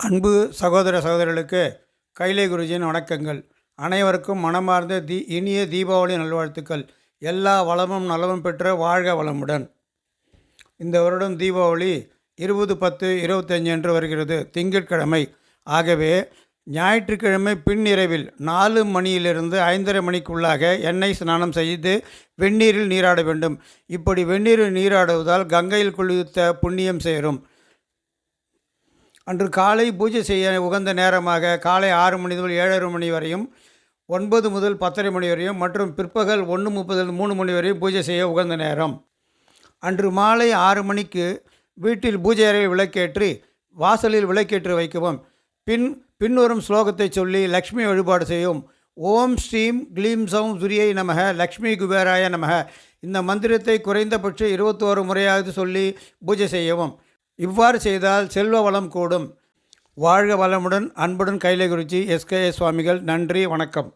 அன்பு சகோதர சகோதரிகளுக்கு கைலை குருஜியின் வணக்கங்கள். அனைவருக்கும் மனமார்ந்த இனிய தீபாவளி நல்வாழ்த்துக்கள். எல்லா வளமும் நலமும் பெற்ற வாழ்க வளமுடன். இந்த வருடம் தீபாவளி 20/10/25 அன்று வருகிறது, திங்கட்கிழமை. ஆகவே ஞாயிற்றுக்கிழமை பின்னிரவில் 4 மணியிலிருந்து 5:30 மணிக்குள்ளாக எண்ணெய் ஸ்நானம் செய்து வெந்நீரில் நீராட வேண்டும். இப்படி வெந்நீரில் நீராடுவதால் கங்கையில் குளித்த புண்ணியம் சேரும். அன்று காலை பூஜை செய்ய உகந்த நேரமாக காலை 6 மணி முதல் 7:30 மணி வரையும், 9 முதல் 10:30 மணி வரையும் மற்றும் பிற்பகல் 1:30 3 மணி வரையும் பூஜை செய்ய உகந்த நேரம். அன்று மாலை 6 மணிக்கு வீட்டில் பூஜை அறையில் விளக்கேற்றி வாசலில் விளக்கேற்றி வைக்கவும். பின்வரும் ஸ்லோகத்தை சொல்லி லக்ஷ்மி வழிபாடு செய்யும். ஓம் ஸ்ரீம் க்ளீம் சௌம் துரியை நமக, லக்ஷ்மி குபேராய நமக. இந்த மந்திரத்தை குறைந்தபட்சம் 21 முறையாவது சொல்லி பூஜை செய்யவும். இவ்வாறு செய்தால் செல்வ வளம் கூடும். வாழ்க வளமுடன். அன்புடன் கைலை குருஜி எஸ்கே சுவாமிகள். நன்றி, வணக்கம்.